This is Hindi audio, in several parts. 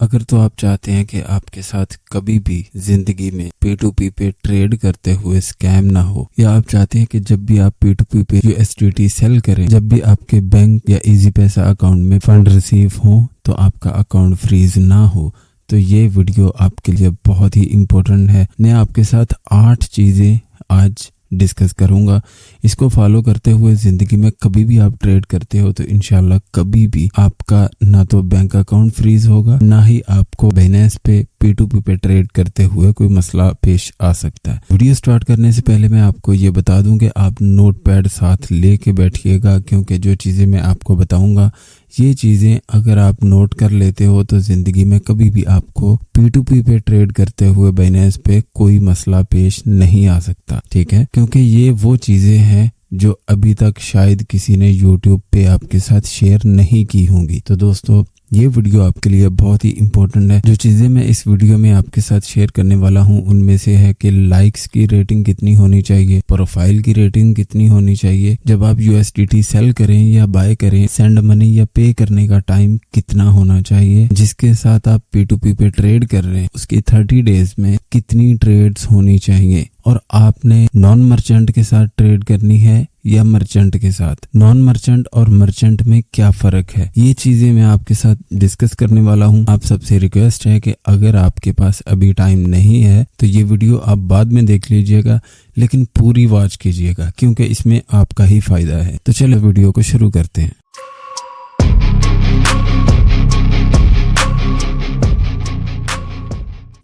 अगर तो आप चाहते हैं कि आपके साथ कभी भी जिंदगी में P2P पे ट्रेड करते हुए स्कैम ना हो, या आप चाहते हैं कि जब भी आप P2P पे USDT सेल करें, जब भी आपके बैंक या इजी पैसा अकाउंट में फंड रिसीव हो तो आपका अकाउंट फ्रीज ना हो, तो ये वीडियो आपके लिए बहुत ही इम्पोर्टेंट है। मैं आपके साथ 8 चीजें आज डिस्कस करूंगा। इसको फॉलो करते हुए जिंदगी में कभी भी आप ट्रेड करते हो तो इंशाल्लाह कभी भी आपका ना तो बैंक अकाउंट फ्रीज होगा, ना ही आपको बाइनेंस पे P2P पे ट्रेड करते हुए कोई मसला पेश आ सकता है। वीडियो स्टार्ट करने से पहले मैं आपको ये बता दूं कि आप नोटपैड साथ लेके बैठिएगा, क्योंकि जो चीजें मैं आपको बताऊंगा ये चीजें अगर आप नोट कर लेते हो तो जिंदगी में कभी भी आपको P2P पे ट्रेड करते हुए बाइनेंस पे कोई मसला पेश नहीं आ सकता, ठीक है। क्योंकि ये वो चीजें हैं जो अभी तक शायद किसी ने YouTube पे आपके साथ शेयर नहीं की होंगी। तो दोस्तों ये वीडियो आपके लिए बहुत ही इम्पोर्टेंट है। जो चीजें मैं इस वीडियो में आपके साथ शेयर करने वाला हूँ उनमें से है कि लाइक्स की रेटिंग कितनी होनी चाहिए, प्रोफाइल की रेटिंग कितनी होनी चाहिए, जब आप USDT सेल करें या बाय करें, सेंड मनी या पे करने का टाइम कितना होना चाहिए, जिसके साथ आप P2P पे ट्रेड कर रहे हैं उसकी 30 डेज में कितनी ट्रेड्स होनी चाहिए, और आपने नॉन मर्चेंट के साथ ट्रेड करनी है या मर्चेंट के साथ, नॉन मर्चेंट और मर्चेंट में क्या फर्क है, ये चीजें मैं आपके साथ डिस्कस करने वाला हूँ। आप सबसे रिक्वेस्ट है कि अगर आपके पास अभी टाइम नहीं है तो ये वीडियो आप बाद में देख लीजिएगा, लेकिन पूरी वॉच कीजिएगा क्योंकि इसमें आपका ही फायदा है। तो चलो वीडियो को शुरू करते हैं।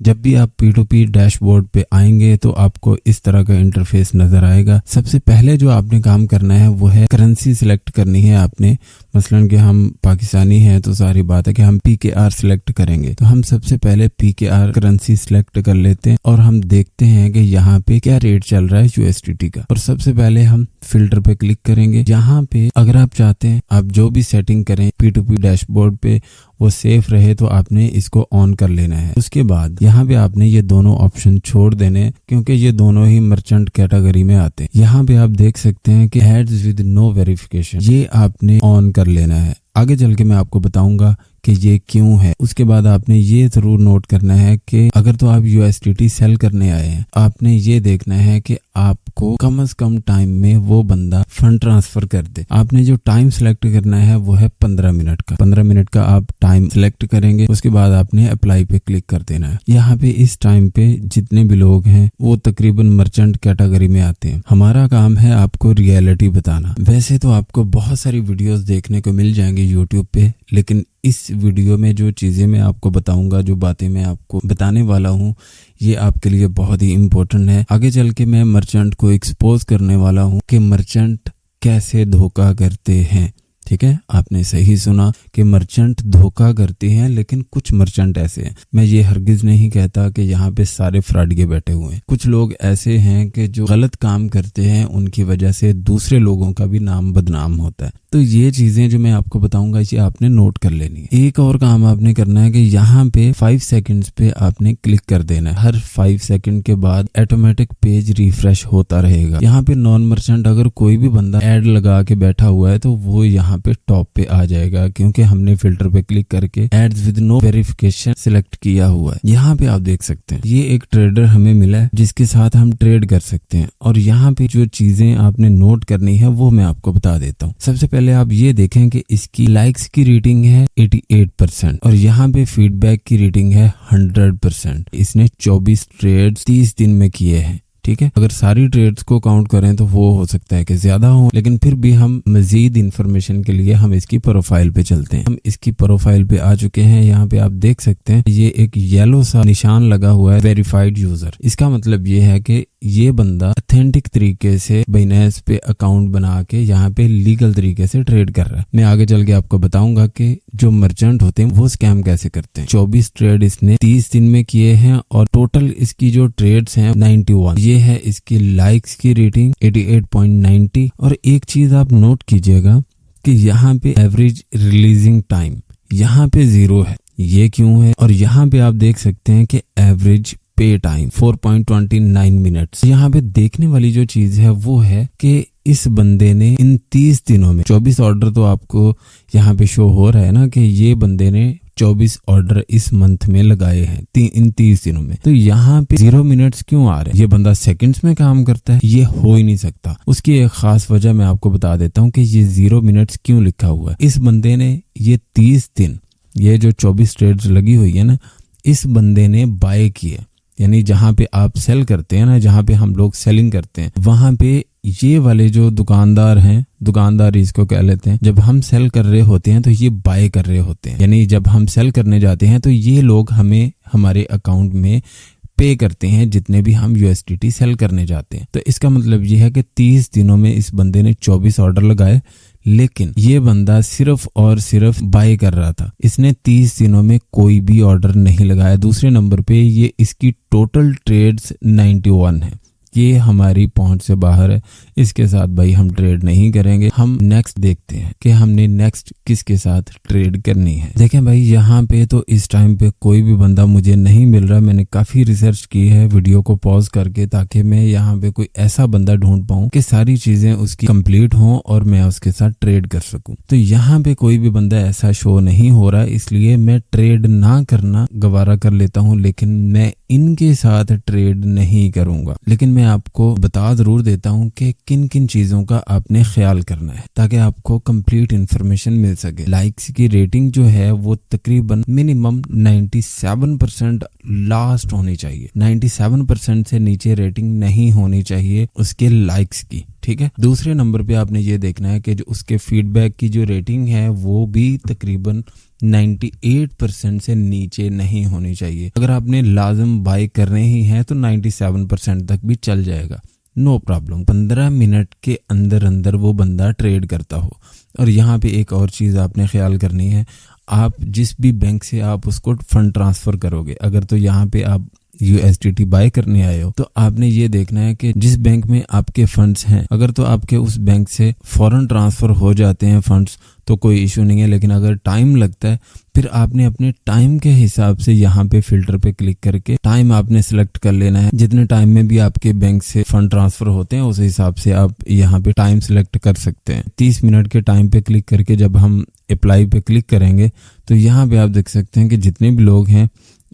जब भी आप P2P डैशबोर्ड पे आएंगे तो आपको इस तरह का इंटरफेस नजर आएगा। सबसे पहले जो आपने काम करना है वो है करेंसी सिलेक्ट करनी है आपने। मसलन कि हम पाकिस्तानी हैं तो सारी बात है कि हम PKR सिलेक्ट करेंगे, तो हम सबसे पहले PKR करेंसी सिलेक्ट कर लेते हैं और हम देखते हैं कि यहाँ पे क्या रेट चल रहा है USDT का। और सबसे पहले हम फिल्टर पे क्लिक करेंगे। यहाँ पे अगर आप चाहते हैं आप जो भी सेटिंग करें P2P डैशबोर्ड पे वो सेफ रहे तो आपने इसको ऑन कर लेना है। उसके बाद यहाँ पे आपने ये दोनों ऑप्शन छोड़ देने, क्योंकि ये दोनों ही मर्चेंट कैटेगरी में आते हैं। यहाँ पे आप देख सकते हैं कि एड्स विद नो वेरिफिकेशन, ये आपने ऑन कर लेना है। आगे चल के मैं आपको बताऊंगा कि ये क्यों है। उसके बाद आपने ये जरूर नोट करना है कि अगर तो आप USDT सेल करने आए हैं, आपने ये देखना है कि आपको कम से कम टाइम में वो बंदा फंड ट्रांसफर कर दे। आपने जो टाइम सिलेक्ट करना है वो है 15 मिनट का। 15 मिनट का आप टाइम सिलेक्ट करेंगे। उसके बाद आपने अप्लाई पे क्लिक कर देना है। यहाँ पे इस टाइम पे जितने भी लोग हैं वो तकरीबन मर्चेंट कैटेगरी में आते हैं। हमारा काम है आपको रियलिटी बताना। वैसे तो आपको बहुत सारी वीडियोस देखने को मिल जाएंगी YouTube पे, लेकिन इस वीडियो में जो चीजें मैं आपको बताऊंगा, जो बातें मैं आपको बताने वाला हूँ, ये आपके लिए बहुत ही इम्पोर्टेंट है। आगे चल के मैं मर्चेंट को एक्सपोज करने वाला हूँ कि मर्चेंट कैसे धोखा करते हैं। ठीक है, आपने सही सुना कि मर्चेंट धोखा करते हैं, लेकिन कुछ मर्चेंट ऐसे हैं। मैं ये हरगिज नहीं कहता कि यहाँ पे सारे फ्रॉडिये बैठे हुए हैं। कुछ लोग ऐसे हैं कि जो गलत काम करते हैं, उनकी वजह से दूसरे लोगों का भी नाम बदनाम होता है। तो ये चीजें जो मैं आपको बताऊंगा ये आपने नोट कर लेनी है। एक और काम आपने करना है कि यहाँ पे 5 सेकंड्स पे आपने क्लिक कर देना है। हर 5 सेकंड के बाद ऑटोमेटिक पेज रिफ्रेश होता रहेगा। यहाँ पे नॉन मर्चेंट अगर कोई भी बंदा एड लगा के बैठा हुआ है तो वो यहाँ पे टॉप पे आ जाएगा, क्योंकि हमने फिल्टर पे क्लिक करके ads with no verification select किया हुआ है। यहाँ पे आप देख सकते हैं ये एक ट्रेडर हमें मिला है जिसके साथ हम ट्रेड कर सकते हैं। और यहाँ पे जो चीजें आपने नोट करनी है वो मैं आपको बता देता हूँ। सबसे पहले आप ये देखें कि इसकी लाइक्स की रेटिंग है 88% और यहाँ पे फीडबैक की रेटिंग है 100%। इसने 24 ट्रेड्स 30 दिन में किए हैं। ठीक है, अगर सारी ट्रेड्स को काउंट करें तो वो हो सकता है कि ज्यादा हो, लेकिन फिर भी हम मजीद इंफॉर्मेशन के लिए हम इसकी प्रोफाइल पे चलते हैं। हम इसकी प्रोफाइल पे आ चुके हैं। यहाँ पे आप देख सकते हैं ये एक येलो सा निशान लगा हुआ है, वेरीफाइड यूजर। इसका मतलब ये है कि ये बंदा ऑथेंटिक तरीके से बाइनेंस पे अकाउंट बना के यहाँ पे लीगल तरीके से ट्रेड कर रहा है। मैं आगे चल के आपको बताऊंगा कि जो मर्चेंट होते हैं वो स्कैम कैसे करते हैं। 24 ट्रेड इसने 30 दिन में किए हैं और टोटल इसकी जो ट्रेड्स हैं 91। ये है इसकी लाइक्स की रेटिंग 88.90। और एक चीज आप नोट कीजिएगा कि यहाँ पे एवरेज रिलीजिंग टाइम यहाँ पे 0 है। ये क्यों है? और यहाँ पे आप देख सकते हैं कि एवरेज पे टाइम 4.29 मिनट्स। यहाँ पे देखने वाली जो चीज है वो है कि इस बंदे ने इन 30 दिनों में 24 ऑर्डर, तो आपको यहाँ पे शो हो रहा है ना कि ये बंदे ने 24 ऑर्डर इस मंथ में लगाए हैं इन 30 दिनों में। तो यहाँ पे 0 मिनट्स क्यों आ रहे हैं? ये बंदा सेकंड्स में काम करता है, ये हो ही नहीं सकता। उसकी एक खास वजह मैं आपको बता देता हूँ कि ये 0 मिनट्स क्यों लिखा हुआ है। इस बंदे ने ये 30 दिन, ये जो 24 ट्रेड्स लगी हुई है ना, इस बंदे ने बाय किए, यानी जहां पे आप सेल करते हैं ना, जहां पे हम लोग सेलिंग करते हैं, वहां पे ये वाले जो दुकानदार हैं, दुकानदार इसको कह लेते हैं, जब हम सेल कर रहे होते हैं तो ये बाय कर रहे होते हैं। यानी जब हम सेल करने जाते हैं तो ये लोग हमें हमारे अकाउंट में पे करते हैं जितने भी हम USDT सेल करने जाते हैं। तो इसका मतलब ये है कि 30 दिनों में इस बंदे ने 24 ऑर्डर लगाए, लेकिन ये बंदा सिर्फ और सिर्फ बाय कर रहा था। इसने 30 दिनों में कोई भी ऑर्डर नहीं लगाया। दूसरे नंबर पे ये इसकी टोटल ट्रेड्स 91 है। ये हमारी पहुंच से बाहर है। इसके साथ भाई हम ट्रेड नहीं करेंगे। हम नेक्स्ट देखते हैं कि हमने नेक्स्ट किसके साथ ट्रेड करनी है। देखें भाई, यहाँ पे तो इस टाइम पे कोई भी बंदा मुझे नहीं मिल रहा। मैंने काफी रिसर्च की है वीडियो को पॉज करके, ताकि मैं यहाँ पे कोई ऐसा बंदा ढूंढ पाऊं कि सारी चीजें उसकी कंप्लीट हों और मैं उसके साथ ट्रेड कर सकूं। तो यहाँ पे कोई भी बंदा ऐसा शो नहीं हो रहा, इसलिए मैं ट्रेड ना करना गवारा कर लेता हूँ। लेकिन मैं इनके साथ ट्रेड नहीं करूंगा। लेकिन मैं आपको बता जरूर देता हूं कि किन किन चीजों का आपने ख्याल करना है, ताकि आपको कंप्लीट इंफॉर्मेशन मिल सके। लाइक्स की रेटिंग जो है वो तकरीबन मिनिमम 97% लास्ट होनी चाहिए। 97% से नीचे रेटिंग नहीं होनी चाहिए उसके लाइक्स की, ठीक है। दूसरे नंबर पे आपने ये देखना है कि जो उसके फीडबैक की जो रेटिंग है वो भी तकरीबन 98% से नीचे नहीं होनी चाहिए। अगर आपने लाजम बाय करने ही है तो 97% तक भी चल जाएगा, नो प्रॉब्लम। 15 मिनट के अंदर अंदर वो बंदा ट्रेड करता हो। और यहाँ पे एक और चीज आपने ख्याल करनी है, आप जिस भी बैंक से आप उसको फंड ट्रांसफर करोगे, अगर तो यहाँ पे आप USDT बाय करने आए हो तो आपने ये देखना है कि जिस बैंक में आपके फंड्स हैं, अगर तो आपके उस बैंक से फौरन ट्रांसफर हो जाते हैं फंड्स तो कोई इशू नहीं है। लेकिन अगर टाइम लगता है, फिर आपने अपने टाइम के हिसाब से यहाँ पे फिल्टर पे क्लिक करके टाइम आपने सिलेक्ट कर लेना है। जितने टाइम में भी आपके बैंक से फंड ट्रांसफर होते हैं उस हिसाब से आप यहाँ पे टाइम सिलेक्ट कर सकते हैं। 30 मिनट के टाइम पे क्लिक करके जब हम अप्लाई पे क्लिक करेंगे तो यहाँ पे आप देख सकते हैं कि जितने भी लोग हैं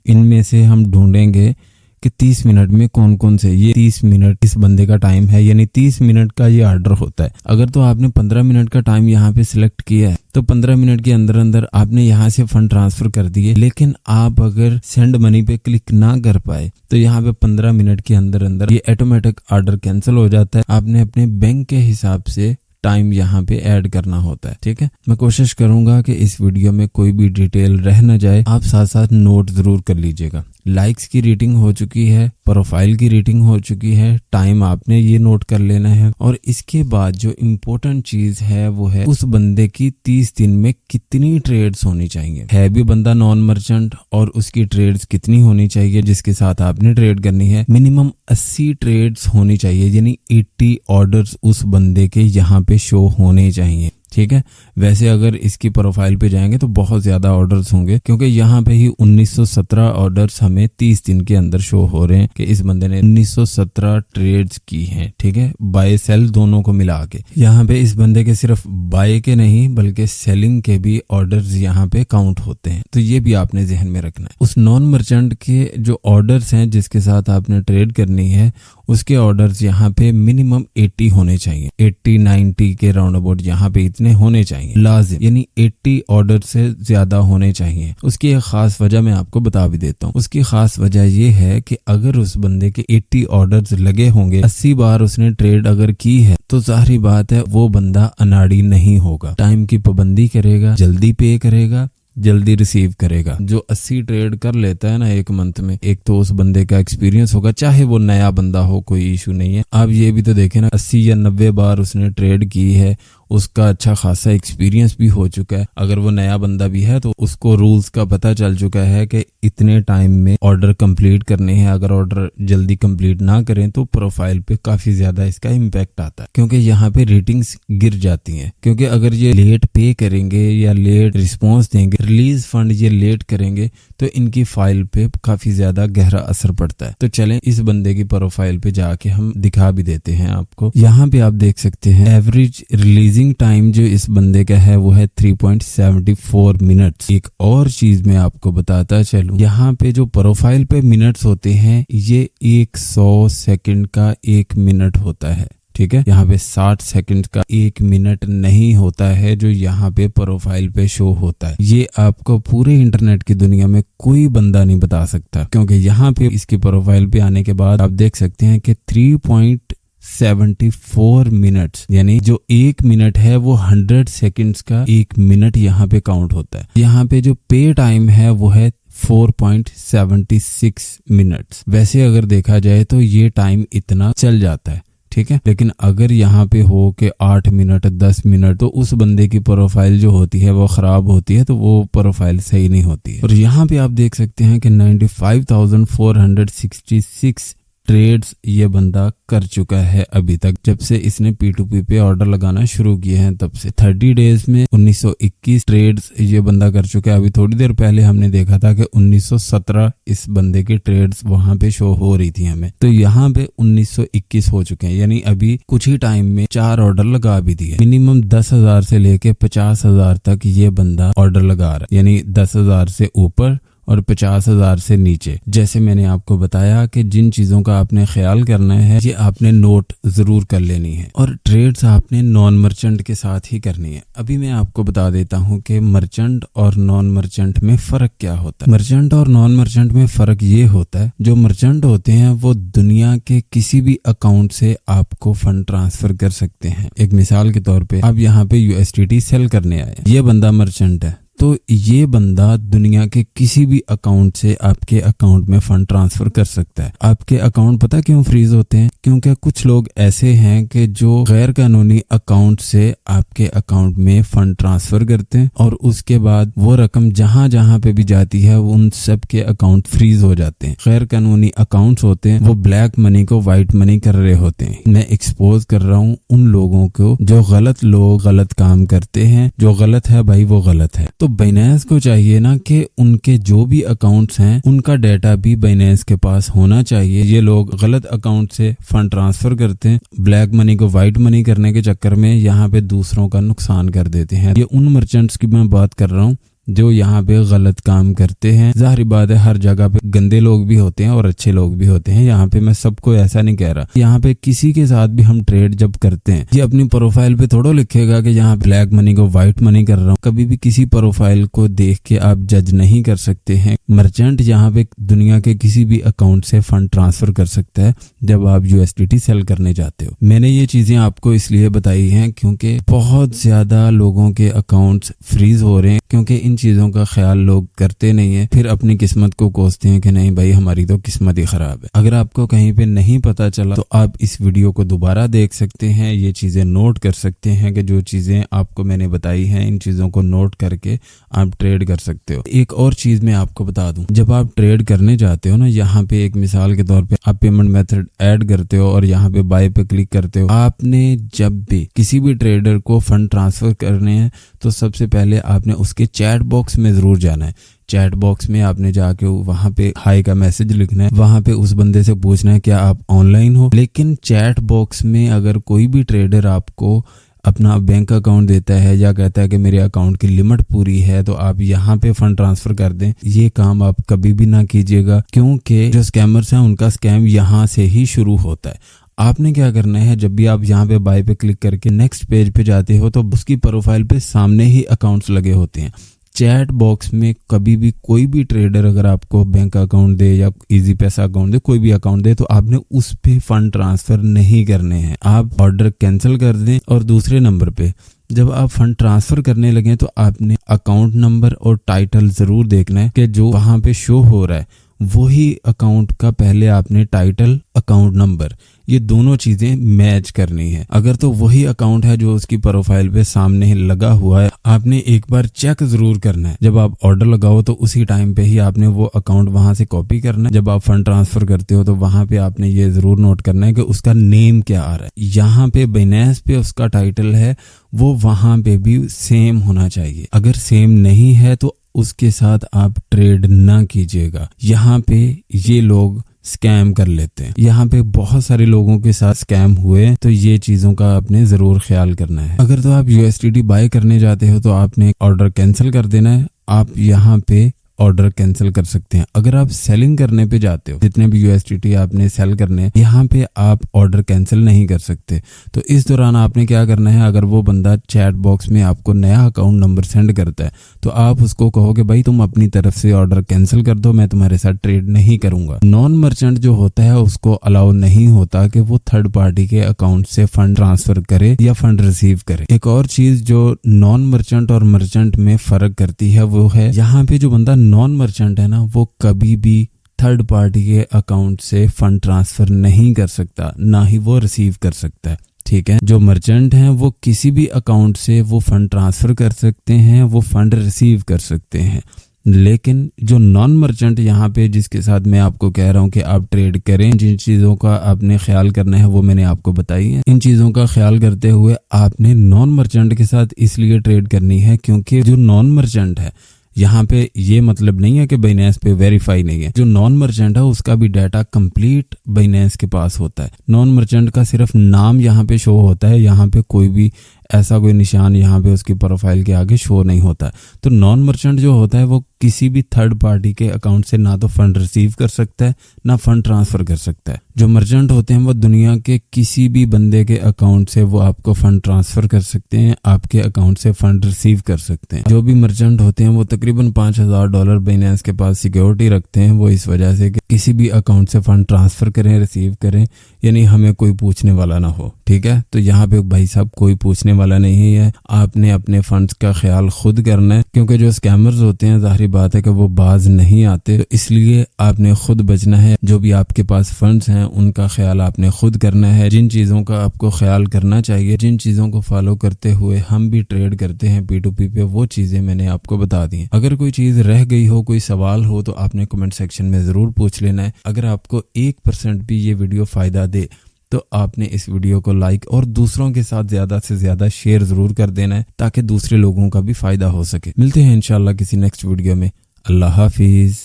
इनमें से हम ढूंढेंगे कि 30 मिनट में कौन कौन से, ये 30 मिनट इस बंदे का टाइम है, यानी 30 मिनट का ये ऑर्डर होता है। अगर तो आपने 15 मिनट का टाइम यहाँ पे सिलेक्ट किया है तो 15 मिनट के अंदर अंदर आपने यहाँ से फंड ट्रांसफर कर दिए। लेकिन आप अगर सेंड मनी पे क्लिक ना कर पाए तो यहाँ पे 15 मिनट के अंदर अंदर ये ऑटोमेटिक ऑर्डर कैंसिल हो जाता है। आपने अपने बैंक के हिसाब से टाइम यहाँ पे ऐड करना होता है, ठीक है। मैं कोशिश करूंगा कि इस वीडियो में कोई भी डिटेल रह न जाए। आप साथ साथ नोट जरूर कर लीजिएगा। लाइक्स की रेटिंग हो चुकी है, प्रोफाइल की रेटिंग हो चुकी है, टाइम आपने ये नोट कर लेना है। और इसके बाद जो इम्पोर्टेंट चीज है वो है उस बंदे की 30 दिन में कितनी ट्रेड्स होनी चाहिए। है भी बंदा नॉन मर्चेंट और उसकी ट्रेड्स कितनी होनी चाहिए जिसके साथ आपने ट्रेड करनी है। मिनिमम 80 ट्रेड्स होनी चाहिए, यानी 80 ऑर्डर्स उस बंदे के यहाँ पे शो होने चाहिए, ठीक है। वैसे अगर इसकी प्रोफाइल पे जाएंगे तो बहुत ज्यादा ऑर्डर्स होंगे, क्योंकि यहाँ पे ही 1917 ऑर्डर्स हमें 30 दिन के अंदर शो हो रहे हैं कि इस बंदे ने 1917 ट्रेड्स की हैं, ठीक है, बाय सेल दोनों को मिला के। यहाँ पे इस बंदे के सिर्फ बाय के नहीं बल्कि सेलिंग के भी ऑर्डर्स यहाँ पे काउंट होते हैं, तो ये भी आपने जहन में रखना है। उस नॉन मर्चेंट के जो ऑर्डर्स हैं जिसके साथ आपने ट्रेड करनी है उसके ऑर्डर्स यहाँ पे मिनिमम 80 होने चाहिए, 80-90 के राउंड अबाउट यहाँ पे इतने होने चाहिए लाजिम, यानी 80 ऑर्डर से ज्यादा होने चाहिए। उसकी एक खास वजह मैं आपको बता भी देता हूँ। उसकी खास वजह ये है कि अगर उस बंदे के 80 ऑर्डर्स लगे होंगे, 80 बार उसने ट्रेड अगर की है, तो जाहिर बात है वो बंदा अनाड़ी नहीं होगा, टाइम की पाबंदी करेगा, जल्दी पे करेगा, जल्दी रिसीव करेगा। जो 80 ट्रेड कर लेता है ना एक मंथ में, एक तो उस बंदे का एक्सपीरियंस होगा, चाहे वो नया बंदा हो कोई इशू नहीं है। आप ये भी तो देखें ना, 80 या 90 बार उसने ट्रेड की है उसका अच्छा खासा एक्सपीरियंस भी हो चुका है। अगर वो नया बंदा भी है तो उसको रूल्स का पता चल चुका है कि इतने टाइम में ऑर्डर कंप्लीट करने हैं। अगर ऑर्डर जल्दी कंप्लीट ना करें तो प्रोफाइल पे काफी ज्यादा इसका इम्पैक्ट आता है, क्योंकि यहाँ पे रेटिंग्स गिर जाती हैं। क्योंकि अगर ये लेट पे करेंगे या लेट रिस्पॉन्स देंगे, रिलीज फंड ये लेट करेंगे, तो इनकी फाइल पे काफी ज्यादा गहरा असर पड़ता है। तो चलें इस बंदे की प्रोफाइल पे जाके हम दिखा भी देते हैं आपको। यहाँ पे आप देख सकते हैं एवरेज रिलीजिंग टाइम जो इस बंदे का है वो है 3.74 मिनट्स। एक और चीज मैं आपको बताता चलूं, यहाँ पे जो प्रोफाइल पे मिनट्स होते हैं ये 100 सेकंड का 1 मिनट होता है। ठीक है, यहाँ पे 60 सेकंड का 1 मिनट नहीं होता है जो यहाँ पे प्रोफाइल पे शो होता है। ये आपको पूरे इंटरनेट की दुनिया में कोई बंदा नहीं बता सकता, क्योंकि यहाँ पे इसकी प्रोफाइल पे आने के बाद आप देख सकते हैं कि 3.74 मिनट्स, यानी जो 1 मिनट है वो 100 सेकंड्स का 1 मिनट यहाँ पे काउंट होता है। यहाँ पे जो पे टाइम है वो है 4.76 मिनट्स। वैसे अगर देखा जाए तो ये टाइम इतना चल जाता है, ठीक है, लेकिन अगर यहाँ पे हो कि 8 मिनट 10 मिनट, तो उस बंदे की प्रोफाइल जो होती है वो खराब होती है, तो वो प्रोफाइल सही नहीं होती है। और यहाँ पे आप देख सकते हैं कि 95,466 ट्रेड्स ये बंदा कर चुका है अभी तक, जब से इसने P2P पे ऑर्डर लगाना शुरू किए हैं तब से। 30 डेज में 1921 ट्रेड्स ये बंदा कर चुका है। अभी थोड़ी देर पहले हमने देखा था कि 1917 इस बंदे की ट्रेड्स वहां पे शो हो रही थी हमें, तो यहाँ पे 1921 हो चुके हैं, यानी अभी कुछ ही टाइम में 4 ऑर्डर लगा भी दिए। मिनिमम 10,000 से लेके 50,000 तक ये बंदा ऑर्डर लगा रहा है, यानी 10,000 से ऊपर और 50,000 से नीचे। जैसे मैंने आपको बताया कि जिन चीजों का आपने ख्याल करना है ये आपने नोट जरूर कर लेनी है, और ट्रेड्स आपने नॉन मर्चेंट के साथ ही करनी है। अभी मैं आपको बता देता हूँ कि मर्चेंट और नॉन मर्चेंट में फर्क क्या होता है। मर्चेंट और नॉन मर्चेंट में फर्क ये होता है, जो मर्चेंट होते हैं वो दुनिया के किसी भी अकाउंट से आपको फंड ट्रांसफर कर सकते हैं। एक मिसाल के तौर पे आप यहाँ पे USDT सेल करने आए, ये बंदा मर्चेंट है, तो ये बंदा दुनिया के किसी भी अकाउंट से आपके अकाउंट में फंड ट्रांसफर कर सकता है। आपके अकाउंट पता क्यों फ्रीज होते हैं? क्योंकि कुछ लोग ऐसे हैं कि जो गैर कानूनी अकाउंट से आपके अकाउंट में फंड ट्रांसफर करते हैं, और उसके बाद वो रकम जहां जहां पे भी जाती है उन सब के अकाउंट फ्रीज हो जाते हैं। गैर कानूनी अकाउंट्स होते हैं वो ब्लैक मनी को व्हाइट मनी कर रहे होते हैं। मैं एक्सपोज कर रहा हूँ उन लोगों को जो गलत लोग गलत काम करते हैं। जो गलत है भाई वो गलत है। तो बाइनेंस को चाहिए ना कि उनके जो भी अकाउंट्स हैं उनका डाटा भी बाइनेंस के पास होना चाहिए। ये लोग गलत अकाउंट से फंड ट्रांसफर करते हैं, ब्लैक मनी को व्हाइट मनी करने के चक्कर में यहाँ पे दूसरों का नुकसान कर देते हैं। ये उन मर्चेंट्स की मैं बात कर रहा हूँ जो यहाँ पे गलत काम करते हैं। जाहिर बात है हर जगह पे गंदे लोग भी होते हैं और अच्छे लोग भी होते हैं। यहाँ पे मैं सबको ऐसा नहीं कह रहा। यहाँ पे किसी के साथ भी हम ट्रेड जब करते हैं, ये अपनी प्रोफाइल पे थोड़ा लिखेगा कि यहाँ ब्लैक मनी को व्हाइट मनी कर रहा हूँ। कभी भी किसी प्रोफाइल को देख के आप जज नहीं कर सकते हैं। मर्चेंट यहाँ पे दुनिया के किसी भी अकाउंट से फंड ट्रांसफर कर सकता है जब आप USDT सेल करने जाते हो। मैंने ये चीजें आपको इसलिए बताई हैं क्योंकि बहुत ज्यादा लोगों के अकाउंट्स फ्रीज हो रहे हैं, क्योंकि इन चीजों का ख्याल लोग करते नहीं है, फिर अपनी किस्मत को कोसते हैं कि नहीं भाई हमारी तो किस्मत ही खराब है। अगर आपको कहीं पे नहीं पता चला तो आप इस वीडियो को दोबारा देख सकते हैं, ये चीजें नोट कर सकते हैं कि जो चीजें आपको मैंने बताई हैं इन चीजों को नोट करके आप ट्रेड कर सकते हो। एक और चीज मैं आपको बता दूं, जब आप ट्रेड करने जाते हो ना, यहाँ पे एक मिसाल के तौर पे आप पेमेंट मेथड ऐड करते हो और यहाँ पे बाय पे क्लिक करते हो। आपने जब भी किसी भी ट्रेडर को फंड ट्रांसफर करने हैं तो सबसे पहले आपने उसके चैट बॉक्स में जरूर जाना है। चैट बॉक्स में आपने जाके वहां पे हाई का मैसेज लिखना है, वहां पे उस बंदे से पूछना है क्या आप ऑनलाइन हो। लेकिन चैट बॉक्स में अगर कोई भी ट्रेडर आपको अपना बैंक अकाउंट देता है या कहता है कि मेरे अकाउंट की लिमिट पूरी है तो आप यहाँ पे फंड ट्रांसफर कर दें, ये काम आप कभी भी ना कीजिएगा, क्योंकि जो स्कैमर्स हैं उनका स्कैम यहाँ से ही शुरू होता है। आपने क्या करना है, जब भी आप यहाँ पे बाय पे क्लिक करके नेक्स्ट पेज पे जाते हो तो उसकी प्रोफाइल पे सामने ही अकाउंट्स लगे होते हैं। चैट बॉक्स में कभी भी कोई भी ट्रेडर अगर आपको बैंक अकाउंट दे या इजी पैसा अकाउंट दे, कोई भी अकाउंट दे, तो आपने उस पे फंड ट्रांसफर नहीं करने हैं। आप ऑर्डर कैंसिल कर दें। और दूसरे नंबर पे जब आप फंड ट्रांसफर करने लगे तो आपने अकाउंट नंबर और टाइटल जरूर देखना है कि जो वहां पे शो हो रहा है वही अकाउंट का पहले आपने टाइटल, अकाउंट नंबर, ये दोनों चीजें मैच करनी है। अगर तो वही अकाउंट है जो उसकी प्रोफाइल पे सामने लगा हुआ है, आपने एक बार चेक जरूर करना है। जब आप ऑर्डर लगाओ तो उसी टाइम पे ही आपने वो अकाउंट वहां से कॉपी करना है। जब आप फंड ट्रांसफर करते हो तो वहां पे आपने ये जरूर नोट करना है कि उसका नेम क्या आ रहा है। यहाँ पे बाइनेंस पे उसका टाइटल है, वो वहां पे भी सेम होना चाहिए। अगर सेम नहीं है तो उसके साथ आप ट्रेड ना कीजिएगा। यहाँ पे ये लोग स्कैम कर लेते हैं। यहाँ पे बहुत सारे लोगों के साथ स्कैम हुए, तो ये चीजों का आपने जरूर ख्याल करना है। अगर तो आप USDT बाय करने जाते हो तो आपने ऑर्डर कैंसिल कर देना है। आप यहाँ पे ऑर्डर कैंसिल कर सकते हैं। अगर आप सेलिंग करने पे जाते हो, जितने भी USDT आपने सेल करने हैं, यहाँ पे आप ऑर्डर कैंसिल नहीं कर सकते। तो इस दौरान आपने क्या करना है, अगर वो बंदा चैट बॉक्स में आपको नया अकाउंट नंबर सेंड करता है तो आप उसको कहो कि भाई तुम अपनी तरफ से ऑर्डर कैंसिल कर दो, मैं तुम्हारे साथ ट्रेड नहीं करूंगा। नॉन मर्चेंट जो होता है उसको अलाउ नहीं होता कि वो थर्ड पार्टी के अकाउंट से फंड ट्रांसफर करे या फंड रिसीव करे। एक और चीज जो नॉन मर्चेंट और मर्चेंट में फर्क करती है वो है, यहाँ पे जो बंदा नॉन मर्चेंट है ना, वो कभी भी थर्ड पार्टी के अकाउंट से फंड ट्रांसफर नहीं कर सकता, ना ही वो रिसीव कर सकता है। ठीक है, जो मर्चेंट हैं वो किसी भी अकाउंट से वो फंड ट्रांसफर कर सकते हैं, वो फंड रिसीव कर सकते हैं। लेकिन जो नॉन मर्चेंट यहाँ पे जिसके साथ मैं आपको कह रहा हूँ कि आप ट्रेड करें, जिन चीज़ों का आपने ख्याल करना है वो मैंने आपको बताई है। इन चीज़ों का ख्याल करते हुए आपने नॉन मर्चेंट के साथ इसलिए ट्रेड करनी है क्योंकि जो नॉन मर्चेंट है, यहाँ पे ये मतलब नहीं है कि बाइनेंस पे वेरीफाई नहीं है। जो नॉन मर्चेंट है उसका भी डाटा कंप्लीट बाइनेंस के पास होता है। नॉन मर्चेंट का सिर्फ नाम यहाँ पे शो होता है, यहाँ पे कोई भी ऐसा कोई निशान यहाँ पे उसकी प्रोफाइल के आगे शो नहीं होता। तो नॉन मर्चेंट जो होता है वो किसी भी थर्ड पार्टी के अकाउंट से ना तो फंड रिसीव कर सकता है ना फंड ट्रांसफर कर सकता है। जो मर्चेंट होते हैं वो दुनिया के किसी भी बंदे के अकाउंट से वो आपको फंड ट्रांसफर कर सकते हैं, आपके अकाउंट से फंड रिसीव कर सकते हैं। जो भी मर्चेंट होते हैं वो तकरीबन $5000 बाइनेंस के पास सिक्योरिटी रखते हैं, वो इस वजह से कि किसी भी अकाउंट से फंड ट्रांसफर करें, रिसीव करें, यानी हमें कोई पूछने वाला ना हो। ठीक है, तो यहाँ पे भाई साहब कोई पूछने वाला नहीं है। आपने अपने फंड्स का ख्याल खुद करना है, क्योंकि जो स्कैमर्स होते हैं जाहिर बात है कि वो बाज नहीं आते, तो इसलिए आपने खुद बचना है। जो भी आपके पास फंड्स हैं उनका ख्याल आपने खुद करना है। जिन चीज़ों का आपको ख्याल करना चाहिए, जिन चीज़ों को फॉलो करते हुए हम भी ट्रेड करते हैं P2P पे, वो चीज़ें मैंने आपको बता दी हैं। अगर कोई चीज़ रह गई हो, कोई सवाल हो, तो आपने कमेंट सेक्शन में ज़रूर पूछ लेना है। अगर आपको 1% भी ये वीडियो फ़ायदा दे तो आपने इस वीडियो को लाइक और दूसरों के साथ ज़्यादा से ज़्यादा शेयर ज़रूर कर देना है, ताकि दूसरे लोगों का भी फ़ायदा हो सके। मिलते हैं इंशाल्लाह किसी नेक्स्ट वीडियो में। अल्लाह हाफिज़।